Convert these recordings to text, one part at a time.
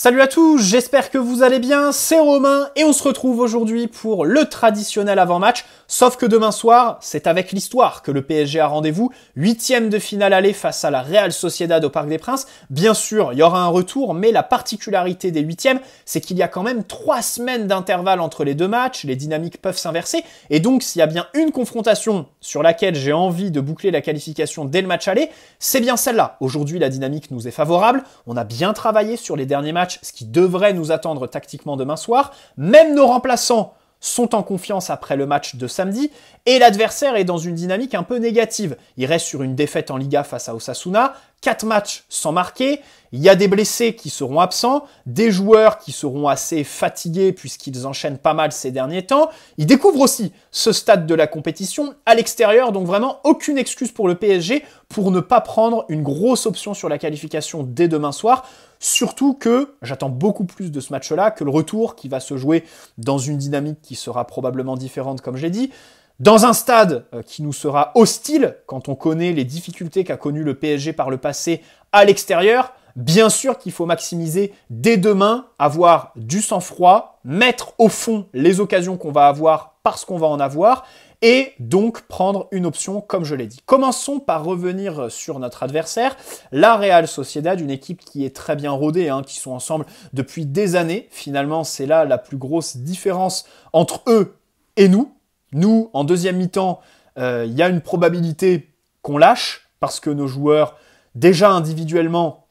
Salut à tous, j'espère que vous allez bien, c'est Romain et on se retrouve aujourd'hui pour le traditionnel avant-match, sauf que demain soir, c'est avec l'histoire que le PSG a rendez-vous, 8e de finale aller face à la Real Sociedad au Parc des Princes. Bien sûr, il y aura un retour, mais la particularité des 8e, c'est qu'il y a quand même 3 semaines d'intervalle entre les deux matchs, les dynamiques peuvent s'inverser, et donc s'il y a bien une confrontation sur laquelle j'ai envie de boucler la qualification dès le match aller, c'est bien celle-là. Aujourd'hui, la dynamique nous est favorable, on a bien travaillé sur les derniers matchs, ce qui devrait nous attendre tactiquement demain soir. Même nos remplaçants sont en confiance après le match de samedi et l'adversaire est dans une dynamique un peu négative. Il reste sur une défaite en Liga face à Osasuna, 4 matchs sans marquer, il y a des blessés qui seront absents, des joueurs qui seront assez fatigués puisqu'ils enchaînent pas mal ces derniers temps. Ils découvrent aussi ce stade de la compétition à l'extérieur, donc vraiment aucune excuse pour le PSG pour ne pas prendre une grosse option sur la qualification dès demain soir. Surtout que j'attends beaucoup plus de ce match-là que le retour qui va se jouer dans une dynamique qui sera probablement différente, comme je l'ai dit, dans un stade qui nous sera hostile quand on connaît les difficultés qu'a connues le PSG par le passé à l'extérieur. Bien sûr qu'il faut maximiser dès demain, avoir du sang-froid, mettre au fond les occasions qu'on va avoir parce qu'on va en avoir, et donc prendre une option comme je l'ai dit. Commençons par revenir sur notre adversaire, la Real Sociedad, une équipe qui est très bien rodée, qui sont ensemble depuis des années. Finalement, c'est là la plus grosse différence entre eux et nous. Nous, en deuxième mi-temps, il y a une probabilité qu'on lâche parce que nos joueurs, déjà individuellement,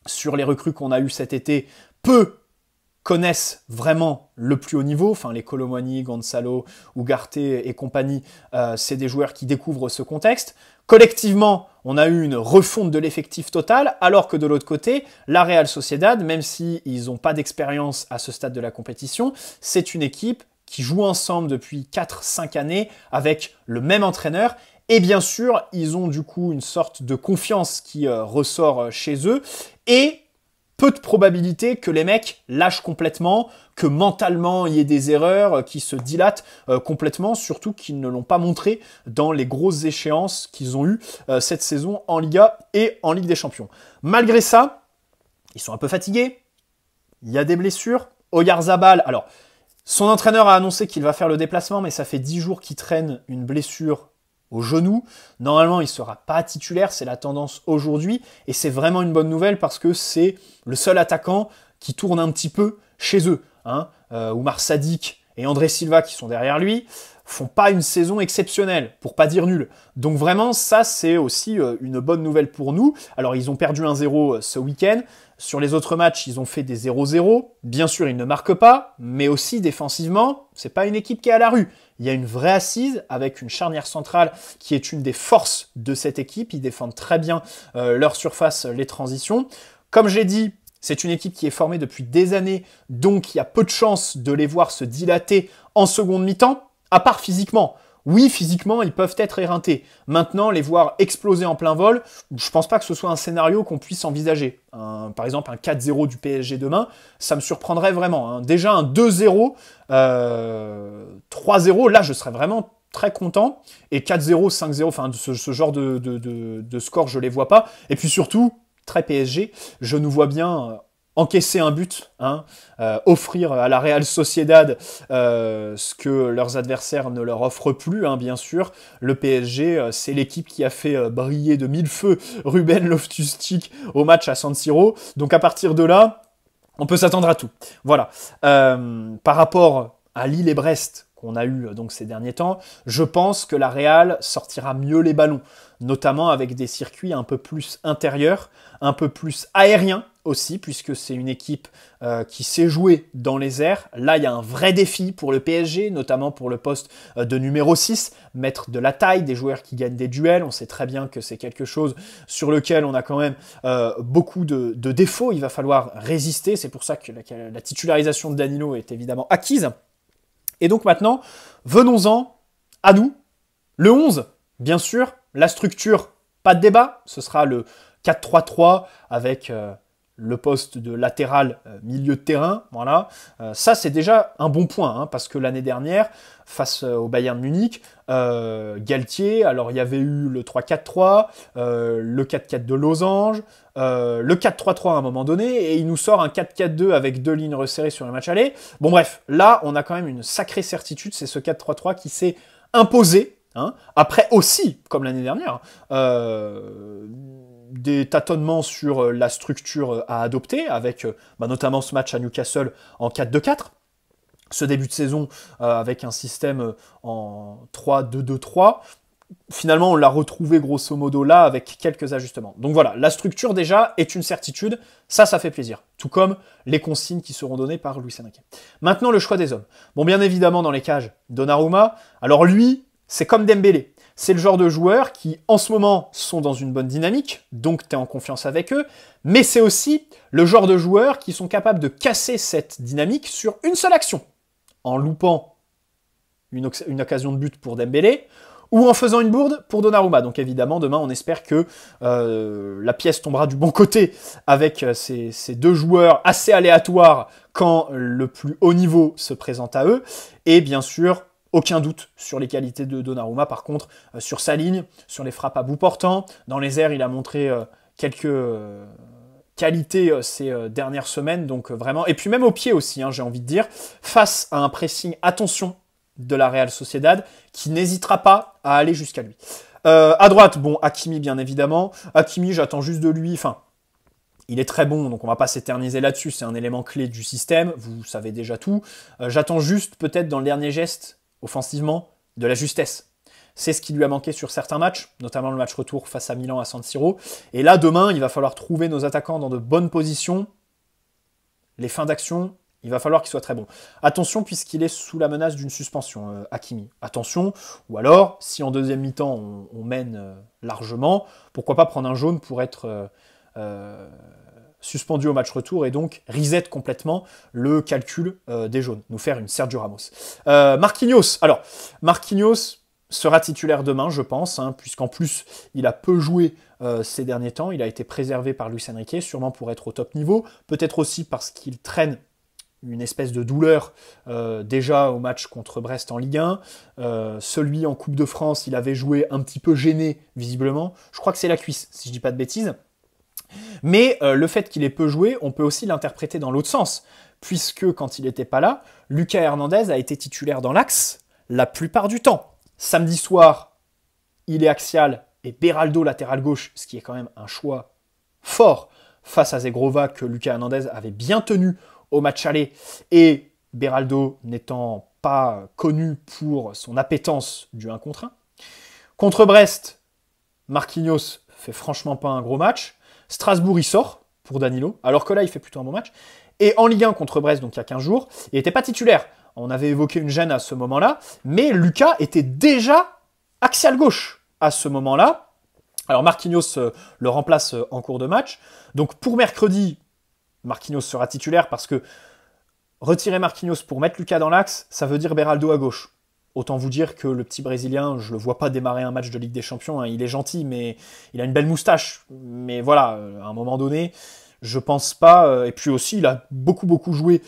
sur les recrues qu'on a eues cet été, peu connaissent vraiment le plus haut niveau, enfin les Kolo Muani, Gonzalo, Ugarte et compagnie, c'est des joueurs qui découvrent ce contexte. Collectivement, on a eu une refonte de l'effectif total, alors que de l'autre côté, la Real Sociedad, même s'ils n'ont pas d'expérience à ce stade de la compétition, c'est une équipe qui joue ensemble depuis 4-5 années avec le même entraîneur. Et bien sûr, ils ont du coup une sorte de confiance qui ressort chez eux. Et peu de probabilité que les mecs lâchent complètement, que mentalement il y ait des erreurs qui se dilatent complètement, surtout qu'ils ne l'ont pas montré dans les grosses échéances qu'ils ont eues cette saison en Liga et en Ligue des Champions. Malgré ça, ils sont un peu fatigués, il y a des blessures. Oyarzabal, alors son entraîneur a annoncé qu'il va faire le déplacement, mais ça fait 10 jours qu'il traîne une blessure au genou. Normalement, il ne sera pas titulaire, c'est la tendance aujourd'hui. Et c'est vraiment une bonne nouvelle parce que c'est le seul attaquant qui tourne un petit peu chez eux. Oumar Sadiq et André Silva, qui sont derrière lui, font pas une saison exceptionnelle, pour pas dire nulle. Donc vraiment, ça, c'est aussi une bonne nouvelle pour nous. Alors, ils ont perdu 1-0 ce week-end. Sur les autres matchs, ils ont fait des 0-0. Bien sûr, ils ne marquent pas, mais aussi défensivement, c'est pas une équipe qui est à la rue. Il y a une vraie assise avec une charnière centrale qui est une des forces de cette équipe. Ils défendent très bien leur surface, les transitions. Comme j'ai dit, c'est une équipe qui est formée depuis des années, donc il y a peu de chances de les voir se dilater en seconde mi-temps, à part physiquement. Oui, physiquement, ils peuvent être éreintés. Maintenant, les voir exploser en plein vol, je pense pas que ce soit un scénario qu'on puisse envisager. Par exemple, un 4-0 du PSG demain, ça me surprendrait vraiment. Déjà, un 2-0, 3-0, là, je serais vraiment très content. Et 4-0, 5-0, enfin, ce genre de score, je les vois pas. Et puis surtout, très PSG, je nous vois bien encaisser un but, offrir à la Real Sociedad ce que leurs adversaires ne leur offrent plus, bien sûr. Le PSG, c'est l'équipe qui a fait briller de mille feux Ruben Loftus-Cheek au match à San Siro. Donc à partir de là, on peut s'attendre à tout. Voilà. Par rapport à Lille et Brest, qu'on a eu donc ces derniers temps, je pense que la Real sortira mieux les ballons, notamment avec des circuits un peu plus intérieurs, un peu plus aériens aussi, puisque c'est une équipe qui sait jouer dans les airs. Là, il y a un vrai défi pour le PSG, notamment pour le poste de numéro 6, mettre de la taille, des joueurs qui gagnent des duels. On sait très bien que c'est quelque chose sur lequel on a quand même beaucoup de défauts. Il va falloir résister, c'est pour ça que la titularisation de Danilo est évidemment acquise. Et donc maintenant, venons-en à nous. Le 11, bien sûr, la structure, pas de débat, ce sera le 4-3-3 avec le poste de latéral milieu de terrain, voilà. Ça, c'est déjà un bon point, hein, parce que l'année dernière, face au Bayern Munich, Galtier, alors il y avait eu le 3-4-3, le 4-4 de Losange, le 4-3-3 à un moment donné, et il nous sort un 4-4-2 avec 2 lignes resserrées sur le match aller. Bon bref, là, on a quand même une sacrée certitude, c'est ce 4-3-3 qui s'est imposé, hein. Après aussi, comme l'année dernière, des tâtonnements sur la structure à adopter, avec notamment ce match à Newcastle en 4-2-4, ce début de saison avec un système en 3-2-2-3. Finalement, on l'a retrouvé grosso modo là, avec quelques ajustements. Donc voilà, la structure déjà est une certitude, ça fait plaisir. Tout comme les consignes qui seront données par Luis Enrique. Maintenant, le choix des hommes. Bon, bien évidemment, dans les cages, Donnarumma. Alors lui, c'est comme Dembélé. C'est le genre de joueurs qui, en ce moment, sont dans une bonne dynamique, donc tu es en confiance avec eux, mais c'est aussi le genre de joueurs qui sont capables de casser cette dynamique sur une seule action, en loupant une occasion de but pour Dembélé, ou en faisant une bourde pour Donnarumma. Donc évidemment, demain, on espère que la pièce tombera du bon côté avec ces deux joueurs assez aléatoires quand le plus haut niveau se présente à eux, et bien sûr, aucun doute sur les qualités de Donnarumma. Par contre, sur sa ligne, sur les frappes à bout portant, dans les airs, il a montré quelques qualités ces dernières semaines. Donc vraiment, et puis même au pied aussi, hein, j'ai envie de dire, face à un pressing, attention, de la Real Sociedad, qui n'hésitera pas à aller jusqu'à lui. À droite, bon, Hakimi, bien évidemment. Hakimi, j'attends juste de lui, enfin, il est très bon, donc on va pas s'éterniser là-dessus, c'est un élément clé du système, vous savez déjà tout. J'attends juste, peut-être, dans le dernier geste, offensivement, de la justesse. C'est ce qui lui a manqué sur certains matchs, notamment le match retour face à Milan à San Siro. Et là, demain, il va falloir trouver nos attaquants dans de bonnes positions. Les fins d'action, il va falloir qu'il soit très bon. Attention, puisqu'il est sous la menace d'une suspension, Hakimi. Attention, ou alors, si en deuxième mi-temps, on mène largement, pourquoi pas prendre un jaune pour être suspendu au match retour et donc reset complètement le calcul des jaunes, nous faire une Sergio Ramos. Marquinhos, alors, Marquinhos sera titulaire demain, je pense, hein, puisqu'en plus, il a peu joué ces derniers temps, il a été préservé par Luis Enrique, sûrement pour être au top niveau, peut-être aussi parce qu'il traîne une espèce de douleur déjà au match contre Brest en Ligue 1. Celui en Coupe de France, il avait joué un petit peu gêné, visiblement. Je crois que c'est la cuisse, si je dis pas de bêtises. Mais le fait qu'il ait peu joué, on peut aussi l'interpréter dans l'autre sens, puisque quand il n'était pas là, Lucas Hernandez a été titulaire dans l'axe la plupart du temps. Samedi soir, il est axial et Beraldo latéral gauche, ce qui est quand même un choix fort face à Zegrova que Lucas Hernandez avait bien tenu au match aller, et Beraldo n'étant pas connu pour son appétence du 1 contre 1. Contre Brest, Marquinhos fait franchement pas un gros match. Strasbourg, il sort pour Danilo, alors que là, il fait plutôt un bon match. Et en Ligue 1 contre Brest, donc il y a 15 jours, il n'était pas titulaire. On avait évoqué une gêne à ce moment-là, mais Lucas était déjà axial gauche à ce moment-là. Alors Marquinhos le remplace en cours de match. Donc pour mercredi, Marquinhos sera titulaire parce que retirer Marquinhos pour mettre Lucas dans l'axe, ça veut dire Beraldo à gauche. Autant vous dire que le petit Brésilien, je le vois pas démarrer un match de Ligue des Champions, hein. Il est gentil, mais il a une belle moustache. Mais voilà, à un moment donné, je pense pas. Et puis aussi, il a beaucoup joué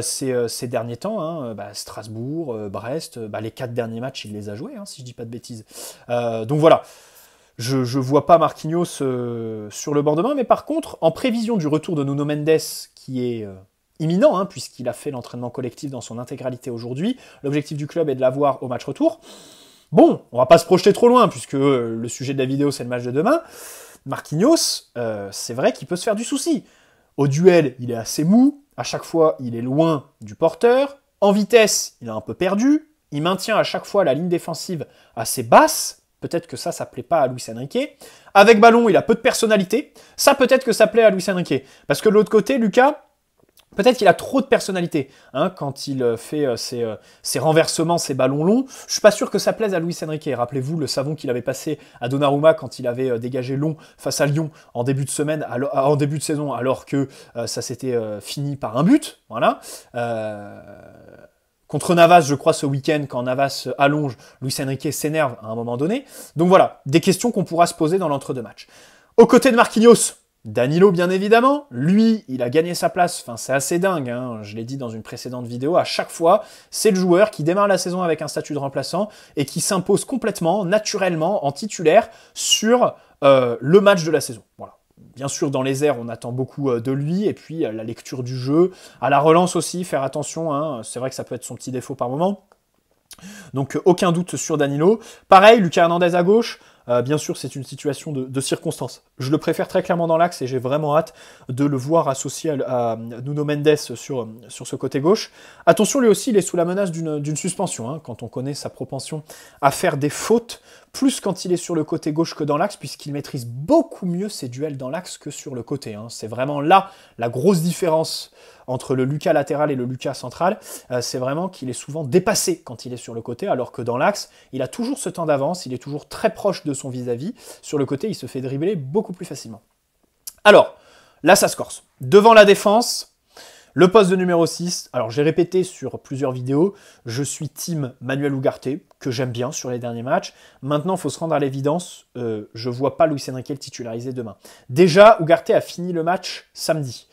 ces derniers temps. Hein. Strasbourg, Brest, les 4 derniers matchs, il les a joués, hein, si je dis pas de bêtises. Donc voilà. Je vois pas Marquinhos sur le banc demain, mais par contre, en prévision du retour de Nuno Mendes, qui est imminent, hein, puisqu'il a fait l'entraînement collectif dans son intégralité aujourd'hui, l'objectif du club est de l'avoir au match retour. Bon, on va pas se projeter trop loin, puisque le sujet de la vidéo, c'est le match de demain. Marquinhos, c'est vrai qu'il peut se faire du souci. Au duel, il est assez mou, à chaque fois, il est loin du porteur. En vitesse, il a un peu perdu. Il maintient à chaque fois la ligne défensive assez basse. Peut-être que ça plaît pas à Luis Enrique. Avec ballon, il a peu de personnalité. Ça, peut-être que ça plaît à Luis Enrique. Parce que de l'autre côté, Lucas, peut-être qu'il a trop de personnalité. Hein, quand il fait ses renversements, ses ballons longs. Je suis pas sûr que ça plaise à Luis Enrique. Rappelez-vous le savon qu'il avait passé à Donnarumma quand il avait dégagé long face à Lyon en début de semaine, en début de saison, alors que ça s'était fini par un but. Voilà. Contre Navas, je crois, ce week-end, quand Navas allonge, Luis Enrique s'énerve à un moment donné. Donc voilà, des questions qu'on pourra se poser dans l'entre-deux matchs. Aux côtés de Marquinhos, Danilo, bien évidemment, lui, il a gagné sa place, enfin c'est assez dingue, hein. Je l'ai dit dans une précédente vidéo, à chaque fois, c'est le joueur qui démarre la saison avec un statut de remplaçant et qui s'impose complètement, naturellement, en titulaire sur le match de la saison. Voilà. Bien sûr, dans les airs, on attend beaucoup de lui, et puis la lecture du jeu, à la relance aussi, faire attention, hein. C'est vrai que ça peut être son petit défaut par moment. Donc aucun doute sur Danilo. Pareil, Lucas Hernandez à gauche, bien sûr c'est une situation de circonstance. Je le préfère très clairement dans l'axe et j'ai vraiment hâte de le voir associé à Nuno Mendes sur ce côté gauche. Attention, lui aussi il est sous la menace d'une suspension, hein, quand on connaît sa propension à faire des fautes, plus quand il est sur le côté gauche que dans l'axe, puisqu'il maîtrise beaucoup mieux ses duels dans l'axe que sur le côté, hein. C'est vraiment là la grosse différence entre le Lucas latéral et le Lucas central, c'est vraiment qu'il est souvent dépassé quand il est sur le côté, alors que dans l'axe, il a toujours ce temps d'avance, il est toujours très proche de son vis-à-vis. Sur le côté, il se fait dribbler beaucoup plus facilement. Alors, là, ça se corse. Devant la défense, le poste de numéro 6, alors j'ai répété sur plusieurs vidéos, je suis team Manuel Ugarte, que j'aime bien sur les derniers matchs. Maintenant, il faut se rendre à l'évidence, je ne vois pas Luis Enrique le titulariser demain. Déjà, Ugarte a fini le match samedi.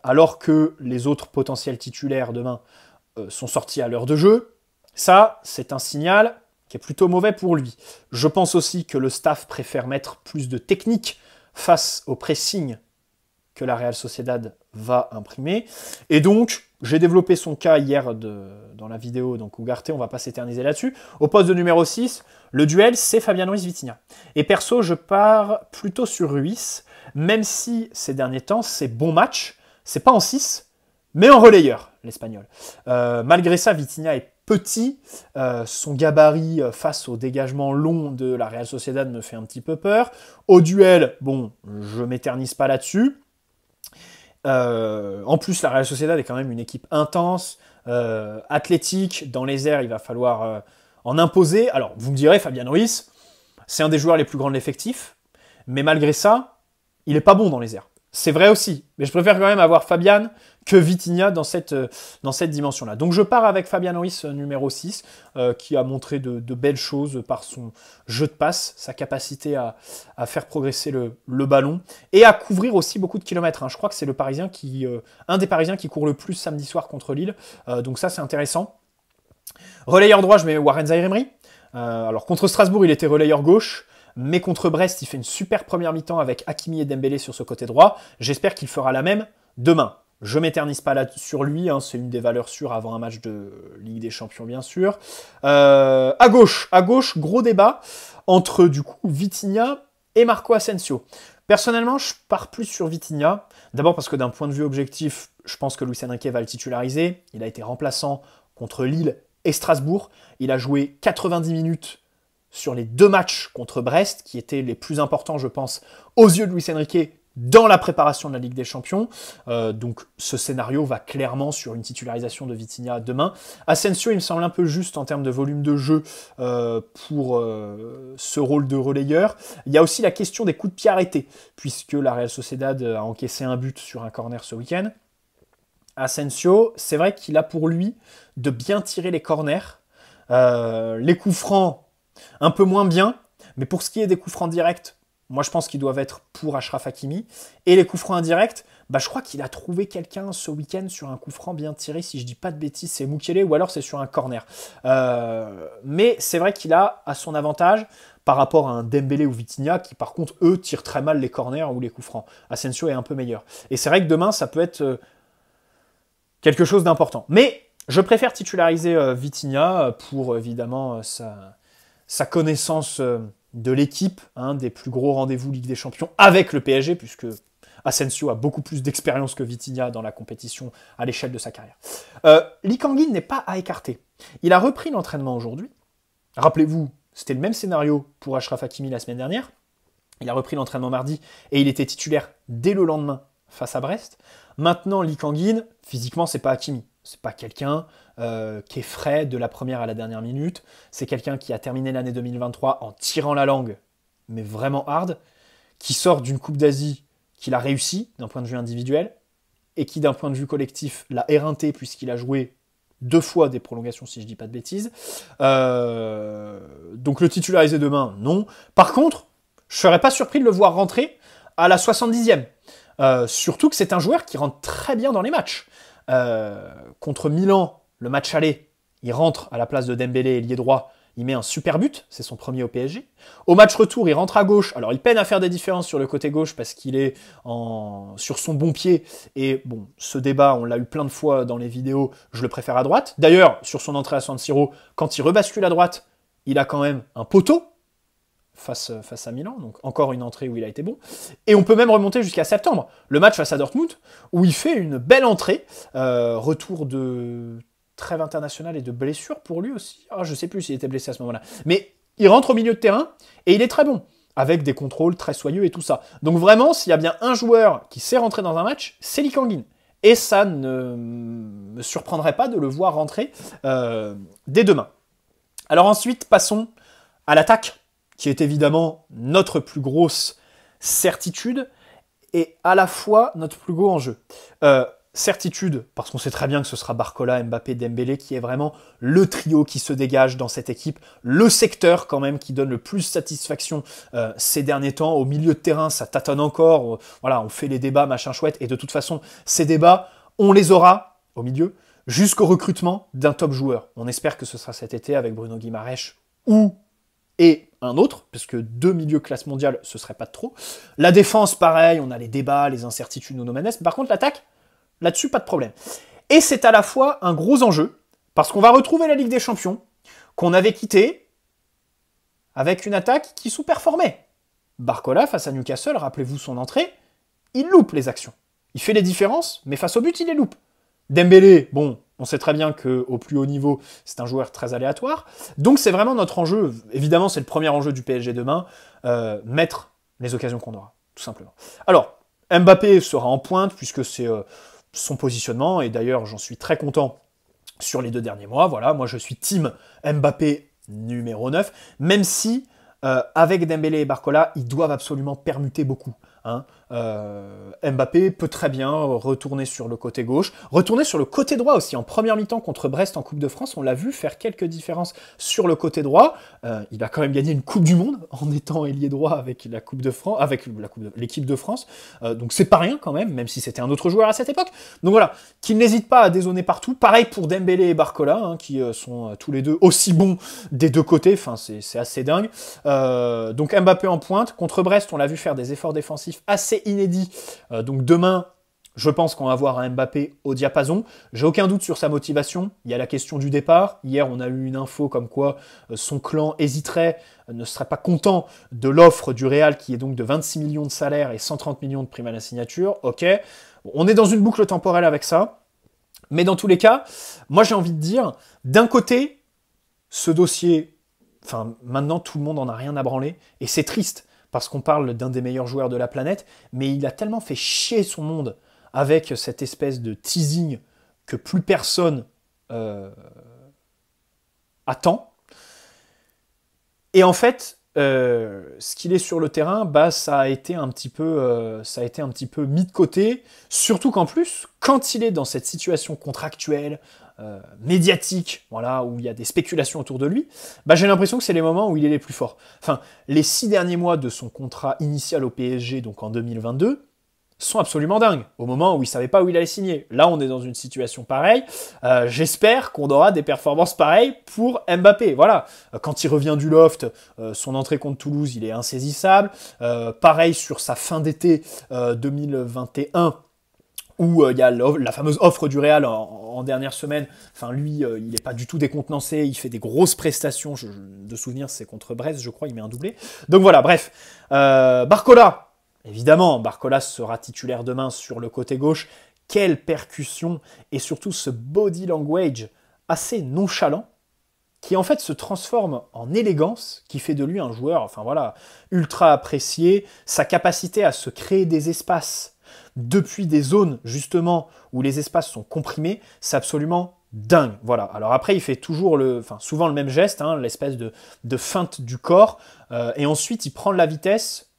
Alors que les autres potentiels titulaires demain sont sortis à l'heure de jeu, ça, c'est un signal qui est plutôt mauvais pour lui. Je pense aussi que le staff préfère mettre plus de technique face au pressing que la Real Sociedad va imprimer. Et donc, j'ai développé son cas hier dans la vidéo, donc Ugarte, on va pas s'éterniser là-dessus. Au poste de numéro 6, le duel, c'est Fabian Ruiz-Vitinha. Et perso, je pars plutôt sur Ruiz, même si ces derniers temps, c'est bon match, c'est pas en 6, mais en relayeur, l'Espagnol. Malgré ça, Vitinha est petit, son gabarit face au dégagement long de la Real Sociedad me fait un petit peu peur. Au duel, bon, je m'éternise pas là-dessus. En plus, la Real Sociedad est quand même une équipe intense, athlétique, dans les airs, il va falloir en imposer. Alors, vous me direz, Fabian Ruiz, c'est un des joueurs les plus grands de l'effectif, mais malgré ça, il n'est pas bon dans les airs. C'est vrai aussi, mais je préfère quand même avoir Fabian que Vitinha dans cette dimension-là. Donc je pars avec Fabian Ruiz numéro 6, qui a montré de belles choses par son jeu de passe, sa capacité à faire progresser le ballon, et à couvrir aussi beaucoup de kilomètres, hein. Je crois que c'est le Parisien un des Parisiens qui court le plus samedi soir contre Lille, donc ça c'est intéressant. Relayeur droit, je mets Warren Zaïre-Emery. Alors contre Strasbourg, il était relayeur gauche, mais contre Brest, il fait une super première mi-temps avec Hakimi et Dembélé sur ce côté droit. J'espère qu'il fera la même demain. Je m'éternise pas là sur lui, hein, c'est une des valeurs sûres avant un match de Ligue des Champions, bien sûr. À gauche, gros débat entre du coup Vitinha et Marco Asensio. Personnellement, je pars plus sur Vitinha. D'abord parce que d'un point de vue objectif, je pense que Luis Enrique va le titulariser. Il a été remplaçant contre Lille et Strasbourg. Il a joué 90 minutes sur les 2 matchs contre Brest, qui étaient les plus importants, je pense, aux yeux de Luis Enrique dans la préparation de la Ligue des Champions. Donc ce scénario va clairement sur une titularisation de Vitinha demain. Asensio, il me semble un peu juste en termes de volume de jeu pour ce rôle de relayeur. Il y a aussi la question des coups de pied arrêtés, puisque la Real Sociedad a encaissé un but sur un corner ce week-end. Asensio, c'est vrai qu'il a pour lui de bien tirer les corners. Les coups francs, un peu moins bien, mais pour ce qui est des coups francs directs, moi je pense qu'ils doivent être pour Achraf Hakimi. Et les coups francs indirects, je crois qu'il a trouvé quelqu'un ce week-end sur un coup franc bien tiré, si je dis pas de bêtises, c'est Mukele, ou alors c'est sur un corner. Mais c'est vrai qu'il a à son avantage par rapport à un Dembélé ou Vitinha, qui par contre, eux, tirent très mal les corners ou les coups francs. Asensio est un peu meilleur. Et c'est vrai que demain, ça peut être quelque chose d'important. Mais je préfère titulariser Vitinha pour évidemment sa connaissance de l'équipe, des plus gros rendez-vous Ligue des Champions avec le PSG, puisque Asensio a beaucoup plus d'expérience que Vitinha dans la compétition à l'échelle de sa carrière. Lee Kang-in n'est pas à écarter. Il a repris l'entraînement aujourd'hui. Rappelez-vous, c'était le même scénario pour Achraf Hakimi la semaine dernière. Il a repris l'entraînement mardi et il était titulaire dès le lendemain face à Brest. Maintenant, Lee Kang-in, physiquement, c'est pas Hakimi. C'est pas quelqu'un qui est frais de la première à la dernière minute. C'est quelqu'un qui a terminé l'année 2023 en tirant la langue, mais vraiment hard, qui sort d'une Coupe d'Asie qu'il a réussi d'un point de vue individuel, et qui d'un point de vue collectif l'a éreinté puisqu'il a joué 2 fois des prolongations, si je dis pas de bêtises. Donc le titulariser demain, non. Par contre, je serais pas surpris de le voir rentrer à la 70e. Surtout que c'est un joueur qui rentre très bien dans les matchs. Contre Milan, le match aller, il rentre à la place de Dembélé, ailier droit, il met un super but, c'est son premier au PSG. Au match retour, il rentre à gauche, alors il peine à faire des différences sur le côté gauche parce qu'il est sur son bon pied, et bon, ce débat, on l'a eu plein de fois dans les vidéos, je le préfère à droite. D'ailleurs, sur son entrée à San Siro, quand il rebascule à droite, il a quand même un poteau, face à Milan, donc encore une entrée où il a été bon. Et on peut même remonter jusqu'à septembre, le match face à Dortmund, où il fait une belle entrée, retour de trêve internationale et de blessure pour lui aussi. Ah, je sais plus s'il était blessé à ce moment-là. Mais il rentre au milieu de terrain, et il est très bon, avec des contrôles très soyeux et tout ça. Donc vraiment, s'il y a bien un joueur qui sait rentrer dans un match, c'est Lee Kang-in. Et ça ne me surprendrait pas de le voir rentrer dès demain. Alors ensuite, passons à l'attaque, qui est évidemment notre plus grosse certitude et à la fois notre plus gros enjeu. Certitude, parce qu'on sait très bien que ce sera Barcola, Mbappé, Dembélé, qui est vraiment le trio qui se dégage dans cette équipe, le secteur quand même qui donne le plus satisfaction ces derniers temps. Au milieu de terrain, ça tâtonne encore, voilà, on fait les débats, machin chouette, et de toute façon, ces débats, on les aura au milieu, jusqu'au recrutement d'un top joueur. On espère que ce sera cet été avec Bruno Guimaraes et un autre, parce que 2 milieux classe mondiale, ce serait pas de trop. La défense, pareil, on a les débats, les incertitudes, Nuno Mendes. Par contre, l'attaque, là-dessus, pas de problème. Et c'est à la fois un gros enjeu, parce qu'on va retrouver la Ligue des Champions, qu'on avait quittée avec une attaque qui sous-performait. Barcola, face à Newcastle, rappelez-vous son entrée, il loupe les actions. Il fait les différences, mais face au but, il les loupe. Dembélé, bon, on sait très bien qu'au plus haut niveau, c'est un joueur très aléatoire. Donc c'est vraiment notre enjeu. Évidemment, c'est le premier enjeu du PSG demain, mettre les occasions qu'on aura, tout simplement. Alors, Mbappé sera en pointe, puisque c'est son positionnement, et d'ailleurs, j'en suis très content sur les 2 derniers mois. Voilà, moi je suis team Mbappé numéro 9, même si, avec Dembélé et Barcola, ils doivent absolument permuter beaucoup. Hein. Mbappé peut très bien retourner sur le côté gauche, retourner sur le côté droit aussi. En première mi-temps contre Brest en Coupe de France, on l'a vu faire quelques différences sur le côté droit. Il a quand même gagné une Coupe du Monde en étant ailier droit avec la Coupe de France, avec l'équipe de France. Donc c'est pas rien quand même si c'était un autre joueur à cette époque. Donc voilà, qu'il n'hésite pas à dézonner partout. Pareil pour Dembélé et Barcola, hein, qui sont tous les deux aussi bons des deux côtés. Enfin, c'est assez dingue. Donc Mbappé en pointe. Contre Brest, on l'a vu faire des efforts défensifs assez inédit. Donc demain, je pense qu'on va voir un Mbappé au diapason. J'ai aucun doute sur sa motivation. Il y a la question du départ. Hier, on a eu une info comme quoi son clan hésiterait, ne serait pas content de l'offre du Real qui est donc de 26 millions de salaire et 130 millions de primes à la signature. Ok, on est dans une boucle temporelle avec ça. Mais dans tous les cas, moi j'ai envie de dire, d'un côté, ce dossier, enfin maintenant tout le monde en a rien à branler et c'est triste. Parce qu'on parle d'un des meilleurs joueurs de la planète, mais il a tellement fait chier son monde avec cette espèce de teasing que plus personne attend. Et en fait, ce qu'il est sur le terrain, bah, ça a été un petit peu mis de côté, surtout qu'en plus, quand il est dans cette situation contractuelle, médiatique, voilà, où il y a des spéculations autour de lui, bah, j'ai l'impression que c'est les moments où il est les plus forts. Enfin, les 6 derniers mois de son contrat initial au PSG, donc en 2022, sont absolument dingues, au moment où il savait pas où il allait signer. Là, on est dans une situation pareille. J'espère qu'on aura des performances pareilles pour Mbappé. Voilà, quand il revient du loft, son entrée contre Toulouse, il est insaisissable. Pareil sur sa fin d'été 2021, où il y a la fameuse offre du Real en dernière semaine. Enfin, lui, il n'est pas du tout décontenancé, il fait des grosses prestations. De souvenir, c'est contre Brest, je crois, il met un doublé. Donc voilà, bref. Barcola, évidemment, Barcola sera titulaire demain sur le côté gauche. Quelle percussion, et surtout ce body language assez nonchalant, qui en fait se transforme en élégance, qui fait de lui un joueur, enfin voilà, ultra apprécié. Sa capacité à se créer des espaces depuis des zones, justement, où les espaces sont comprimés, c'est absolument dingue. Voilà. Alors après, il fait toujours souvent le même geste, hein, l'espèce de feinte du corps, et ensuite, il prend de la vitesse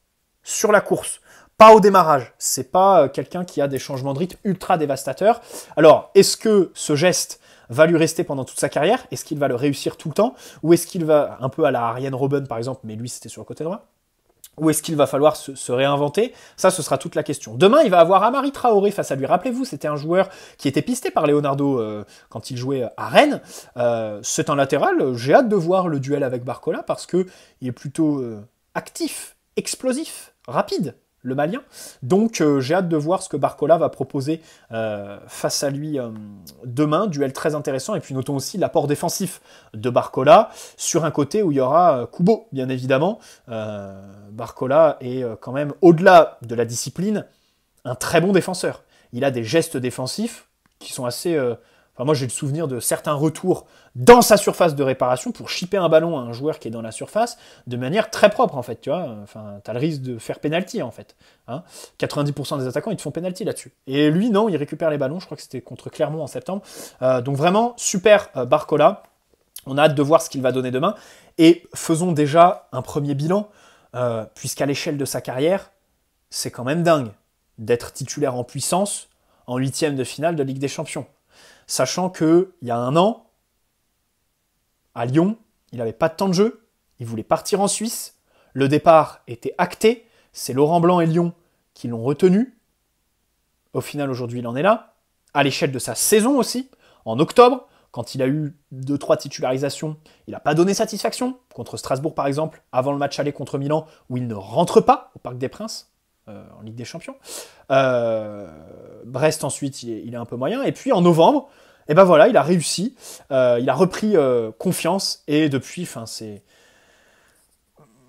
sur la course. Pas au démarrage. C'est pas quelqu'un qui a des changements de rythme ultra dévastateurs. Alors, est-ce que ce geste va lui rester pendant toute sa carrière? Est-ce qu'il va le réussir tout le temps? Ou est-ce qu'il va, un peu à la Arjen Robben par exemple, mais lui c'était sur le côté droit, Ou est-ce qu'il va falloir se réinventer? Ça, ce sera toute la question. Demain, il va avoir Amari Traoré face à lui. Rappelez-vous, c'était un joueur qui était pisté par Leonardo quand il jouait à Rennes. C'est un latéral. J'ai hâte de voir le duel avec Barcola parce qu'il est plutôt actif, explosif, rapide, le Malien. Donc, j'ai hâte de voir ce que Barcola va proposer face à lui demain. Duel très intéressant. Et puis, notons aussi l'apport défensif de Barcola sur un côté où il y aura Kubo, bien évidemment. Barcola est quand même, au-delà de la discipline, un très bon défenseur. Il a des gestes défensifs qui sont assez... Enfin, moi, j'ai le souvenir de certains retours dans sa surface de réparation pour chipper un ballon à un joueur qui est dans la surface de manière très propre, en fait, tu vois. Enfin, t'as le risque de faire pénalty, en fait. Hein. 90% des attaquants, ils te font pénalty là-dessus. Et lui, non, il récupère les ballons. Je crois que c'était contre Clermont en septembre. Donc vraiment, super Barcola. On a hâte de voir ce qu'il va donner demain. Et faisons déjà un premier bilan, puisqu'à l'échelle de sa carrière, c'est quand même dingue d'être titulaire en puissance en 8e de finale de Ligue des Champions. Sachant qu'il y a un an, à Lyon, il n'avait pas de temps de jeu, il voulait partir en Suisse, le départ était acté, c'est Laurent Blanc et Lyon qui l'ont retenu. Au final, aujourd'hui, il en est là. À l'échelle de sa saison aussi, en octobre, quand il a eu 2-3 titularisations, il n'a pas donné satisfaction, contre Strasbourg par exemple, avant le match aller contre Milan, où il ne rentre pas au Parc des Princes, en Ligue des Champions. Brest ensuite, il est un peu moyen. Et puis en novembre, et ben voilà, il a réussi, il a repris confiance, et depuis, c'est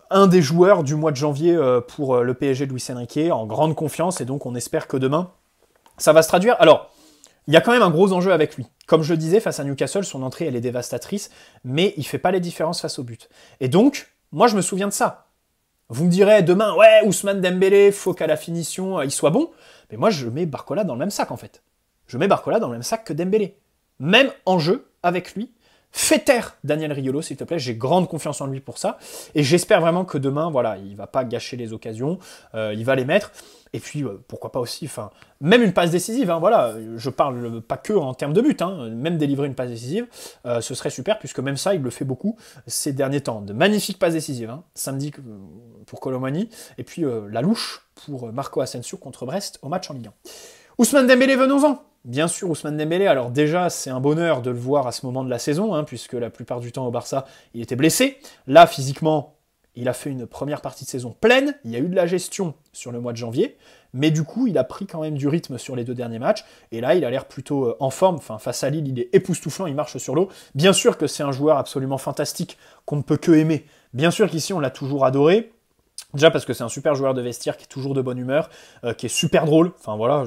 un des joueurs du mois de janvier pour le PSG de Luis Enrique, en grande confiance, et donc on espère que demain, ça va se traduire. Alors, il y a quand même un gros enjeu avec lui. Comme je le disais, face à Newcastle, son entrée, elle est dévastatrice, mais il fait pas les différences face au but. Et donc, moi, je me souviens de ça. Vous me direz demain, ouais, Ousmane Dembélé, faut qu'à la finition, il soit bon. Mais moi, je mets Barcola dans le même sac, en fait. Je mets Barcola dans le même sac que Dembélé. Même en jeu, avec lui. Fais taire Daniel Riolo, s'il te plaît. J'ai grande confiance en lui pour ça. Et j'espère vraiment que demain, voilà, il va pas gâcher les occasions. Il va les mettre. Et puis, pourquoi pas aussi, même une passe décisive, hein, voilà, je parle pas que en termes de but, hein, même délivrer une passe décisive, ce serait super, puisque même ça, il le fait beaucoup ces derniers temps. De magnifiques passes décisives, hein, samedi pour Colomani, et puis la louche pour Marco Asensio contre Brest au match en Ligue 1. Ousmane Dembélé, venons-en. Bien sûr, Ousmane Dembélé, alors déjà, c'est un bonheur de le voir à ce moment de la saison, hein, puisque la plupart du temps au Barça, il était blessé. Là, physiquement, il a fait une première partie de saison pleine, il y a eu de la gestion sur le mois de janvier, mais du coup, il a pris quand même du rythme sur les 2 derniers matchs, et là, il a l'air plutôt en forme. Face à Lille, il est époustouflant, il marche sur l'eau. Bien sûr que c'est un joueur absolument fantastique, qu'on ne peut que aimer. Bien sûr qu'ici, on l'a toujours adoré. Déjà parce que c'est un super joueur de vestiaire qui est toujours de bonne humeur, qui est super drôle. Enfin voilà,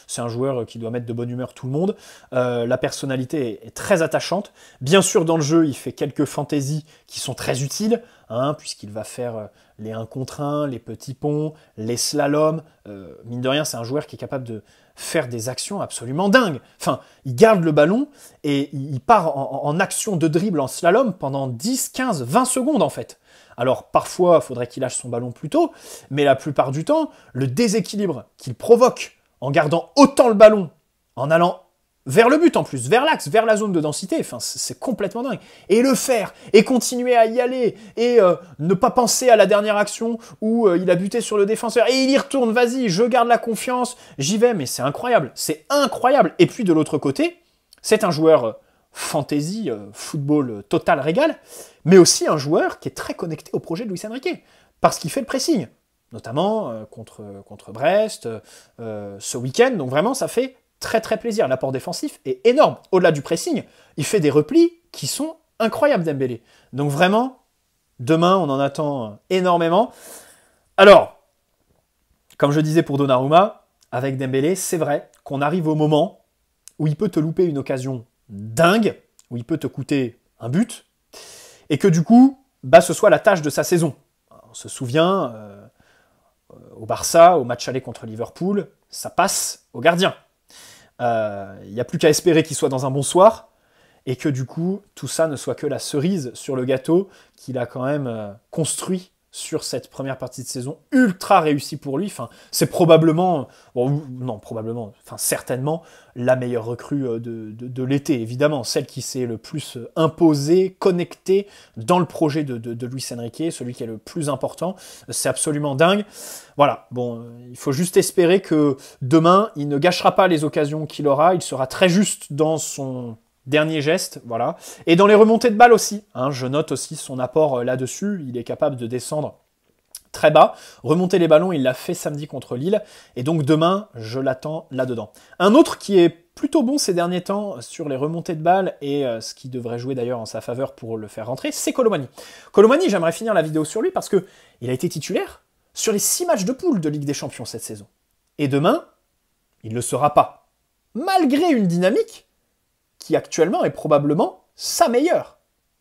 c'est un joueur qui doit mettre de bonne humeur tout le monde. La personnalité est très attachante. Bien sûr, dans le jeu, il fait quelques fantaisies qui sont très utiles, hein, puisqu'il va faire les 1 contre 1, les petits ponts, les slaloms. Mine de rien, c'est un joueur qui est capable de faire des actions absolument dingues. Enfin, il garde le ballon et il part en action de dribble en slalom pendant 10, 15, 20 secondes en fait. Alors parfois, il faudrait qu'il lâche son ballon plus tôt, mais la plupart du temps, le déséquilibre qu'il provoque en gardant autant le ballon, en allant vers le but en plus, vers l'axe, vers la zone de densité, c'est complètement dingue. Et le faire, et continuer à y aller, et ne pas penser à la dernière action où il a buté sur le défenseur, et il y retourne, vas-y, je garde la confiance, j'y vais, mais c'est incroyable, c'est incroyable. Et puis de l'autre côté, c'est un joueur fantasy, football total régal, mais aussi un joueur qui est très connecté au projet de Luis Enrique, parce qu'il fait le pressing, notamment contre Brest, ce week-end, donc vraiment ça fait très très plaisir. L'apport défensif est énorme. Au-delà du pressing, il fait des replis qui sont incroyables, Dembélé. Donc vraiment, demain, on en attend énormément. Alors, comme je disais pour Donnarumma, avec Dembélé, c'est vrai qu'on arrive au moment où il peut te louper une occasion dingue, où il peut te coûter un but, et que du coup, ce soit la tâche de sa saison. On se souvient, au Barça, au match aller contre Liverpool, ça passe au gardien. Il n'y a plus qu'à espérer qu'il soit dans un bon soir, et que du coup, tout ça ne soit que la cerise sur le gâteau qu'il a quand même construit sur cette première partie de saison, ultra réussie pour lui. Enfin, c'est probablement, bon, non, probablement, enfin certainement la meilleure recrue de l'été, évidemment, celle qui s'est le plus imposée, connectée dans le projet de Luis Enrique, celui qui est le plus important. C'est absolument dingue. Voilà, bon, il faut juste espérer que demain, il ne gâchera pas les occasions qu'il aura, il sera très juste dans son dernier geste, voilà. Et dans les remontées de balles aussi, hein, je note aussi son apport là-dessus, il est capable de descendre très bas, remonter les ballons, il l'a fait samedi contre Lille, et donc demain, je l'attends là-dedans. Un autre qui est plutôt bon ces derniers temps sur les remontées de balles, et ce qui devrait jouer d'ailleurs en sa faveur pour le faire rentrer, c'est Colomani. Colomani, j'aimerais finir la vidéo sur lui parce que il a été titulaire sur les 6 matchs de poule de Ligue des Champions cette saison. Et demain, il ne le sera pas. Malgré une dynamique qui actuellement est probablement sa meilleure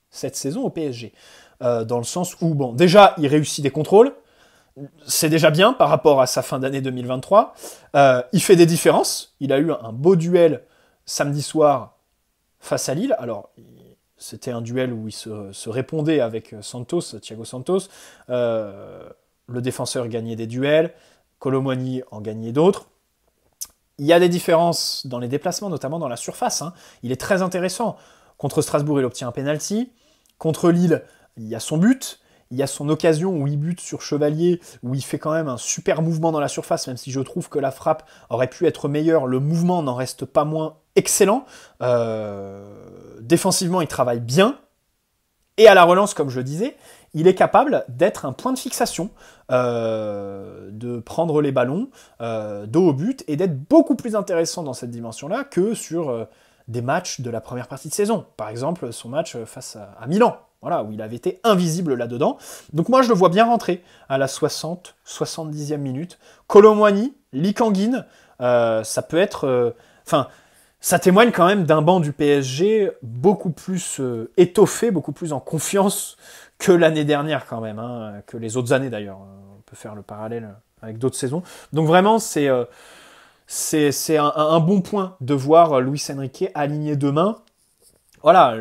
cette saison au PSG. Dans le sens où, bon, déjà, il réussit des contrôles, c'est déjà bien par rapport à sa fin d'année 2023. Il fait des différences, il a eu un beau duel samedi soir face à Lille. Alors, c'était un duel où il se répondait avec Santos, Thiago Santos. Le défenseur gagnait des duels, Colomani en gagnait d'autres. Il y a des différences dans les déplacements, notamment dans la surface. Hein. Il est très intéressant. Contre Strasbourg, il obtient un penalty. Contre Lille, il y a son but. Il y a son occasion où il bute sur Chevalier, où il fait quand même un super mouvement dans la surface, même si je trouve que la frappe aurait pu être meilleure. Le mouvement n'en reste pas moins excellent. Défensivement, il travaille bien. Et à la relance, comme je disais, il est capable d'être un point de fixation, de prendre les ballons dos au but et d'être beaucoup plus intéressant dans cette dimension-là que sur des matchs de la première partie de saison. Par exemple, son match face à Milan, voilà, où il avait été invisible là-dedans. Donc moi, je le vois bien rentrer à la 60-70e minute. Colomani, Lee Kang-in, ça peut être... ça témoigne quand même d'un banc du PSG beaucoup plus étoffé, beaucoup plus en confiance que l'année dernière quand même, hein, que les autres années d'ailleurs. On peut faire le parallèle avec d'autres saisons. Donc vraiment, c'est un bon point de voir Luis Enrique aligné demain. Voilà,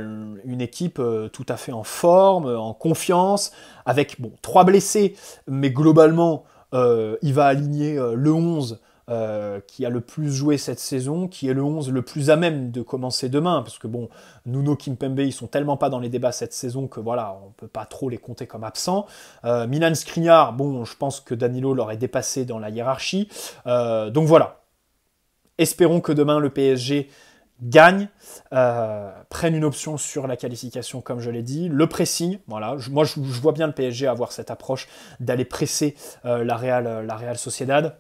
une équipe tout à fait en forme, en confiance, avec bon 3 blessés, mais globalement, il va aligner le 11 qui a le plus joué cette saison, qui est le 11 le plus à même de commencer demain, parce que bon, Nuno, Kimpembe, ils sont tellement pas dans les débats cette saison que voilà, on peut pas trop les compter comme absents. Milan Skriniar, bon, je pense que Danilo l'aurait dépassé dans la hiérarchie. Donc voilà, espérons que demain le PSG gagne, prenne une option sur la qualification comme je l'ai dit, le pressing, voilà, moi je vois bien le PSG avoir cette approche d'aller presser la Real Sociedad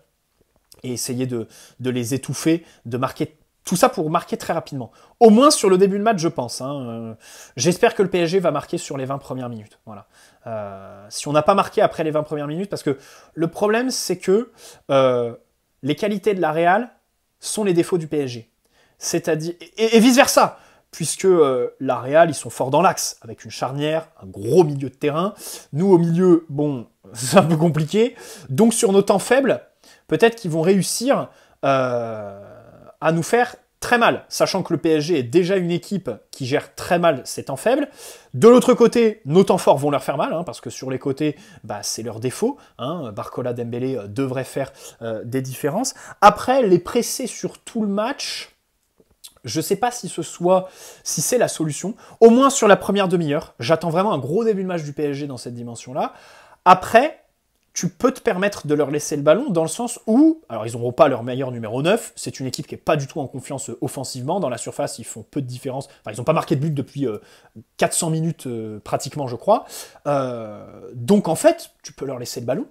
et essayer de les étouffer, de marquer tout ça pour marquer très rapidement. Au moins sur le début de match, je pense. Hein. J'espère que le PSG va marquer sur les 20 premières minutes. Voilà. Si on n'a pas marqué après les 20 premières minutes, parce que le problème c'est que les qualités de la Real sont les défauts du PSG. C'est-à-dire, et vice-versa, puisque la Real, ils sont forts dans l'axe, avec une charnière, un gros milieu de terrain. Nous, au milieu, bon, c'est un peu compliqué. Donc, sur nos temps faibles, peut-être qu'ils vont réussir à nous faire très mal, sachant que le PSG est déjà une équipe qui gère très mal ses temps faibles. De l'autre côté, nos temps forts vont leur faire mal, hein, parce que sur les côtés, bah, c'est leur défaut. Hein, Barcola, Dembélé devraient faire des différences. Après, les presser sur tout le match... Je ne sais pas si c'est la solution. Au moins sur la première demi-heure, j'attends vraiment un gros début de match du PSG dans cette dimension-là. Après, tu peux te permettre de leur laisser le ballon dans le sens où, alors ils n'auront pas leur meilleur numéro 9, c'est une équipe qui n'est pas du tout en confiance offensivement. Dans la surface, ils font peu de différence. Enfin, ils n'ont pas marqué de but depuis 400 minutes pratiquement, je crois. Donc en fait, tu peux leur laisser le ballon,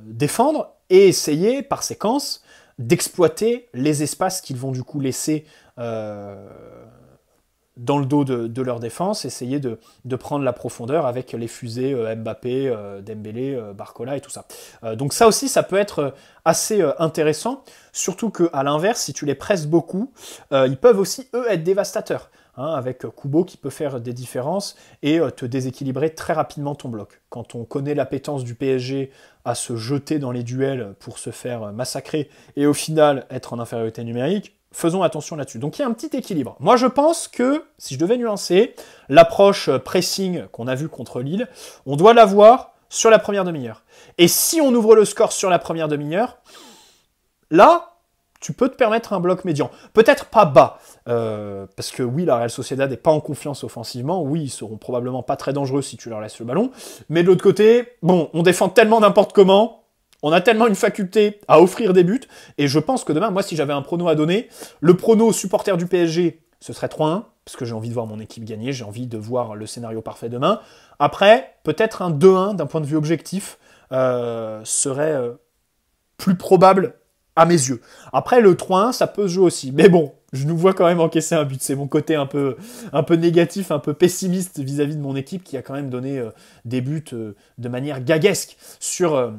défendre et essayer par séquence d'exploiter les espaces qu'ils vont du coup laisser dans le dos de leur défense, essayer de prendre la profondeur avec les fusées Mbappé, Dembélé, Barcola et tout ça. Donc ça aussi, ça peut être assez intéressant, surtout qu'à l'inverse, si tu les presses beaucoup, ils peuvent aussi, eux, être dévastateurs. hein, avec Kubo qui peut faire des différences et te déséquilibrer très rapidement ton bloc. Quand on connaît l'appétence du PSG à se jeter dans les duels pour se faire massacrer et au final être en infériorité numérique, faisons attention là-dessus. Donc il y a un petit équilibre. Moi je pense que, si je devais nuancer, l'approche pressing qu'on a vue contre Lille, on doit l'avoir sur la première demi-heure. Et si on ouvre le score sur la première demi-heure, là, tu peux te permettre un bloc médian. Peut-être pas bas, parce que oui, la Real Sociedad n'est pas en confiance offensivement, oui, ils seront probablement pas très dangereux si tu leur laisses le ballon, mais de l'autre côté, bon, on défend tellement n'importe comment, on a tellement une faculté à offrir des buts, et je pense que demain, moi, si j'avais un prono à donner, le prono aux supporters du PSG, ce serait 3-1, parce que j'ai envie de voir mon équipe gagner, j'ai envie de voir le scénario parfait demain. Après, peut-être un 2-1 d'un point de vue objectif serait plus probable à mes yeux. Après, le 3-1, ça peut se jouer aussi. Mais bon, je nous vois quand même encaisser un but. C'est mon côté un peu négatif, un peu pessimiste vis-à-vis de mon équipe qui a quand même donné des buts de manière gaguesque sur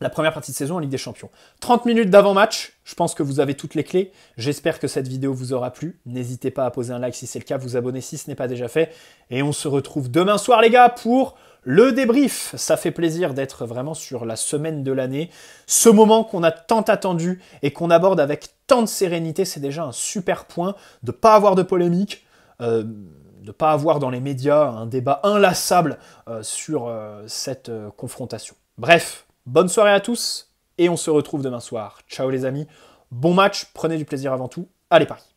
la première partie de saison en Ligue des Champions. 30 minutes d'avant-match, je pense que vous avez toutes les clés. J'espère que cette vidéo vous aura plu. N'hésitez pas à poser un like si c'est le cas, vous abonner si ce n'est pas déjà fait. Et on se retrouve demain soir, les gars, pour le débrief. Ça fait plaisir d'être vraiment sur la semaine de l'année. Ce moment qu'on a tant attendu et qu'on aborde avec tant de sérénité, c'est déjà un super point de ne pas avoir de polémique, de ne pas avoir dans les médias un débat inlassable sur cette confrontation. Bref, bonne soirée à tous et on se retrouve demain soir. Ciao les amis, bon match, prenez du plaisir avant tout. Allez Paris!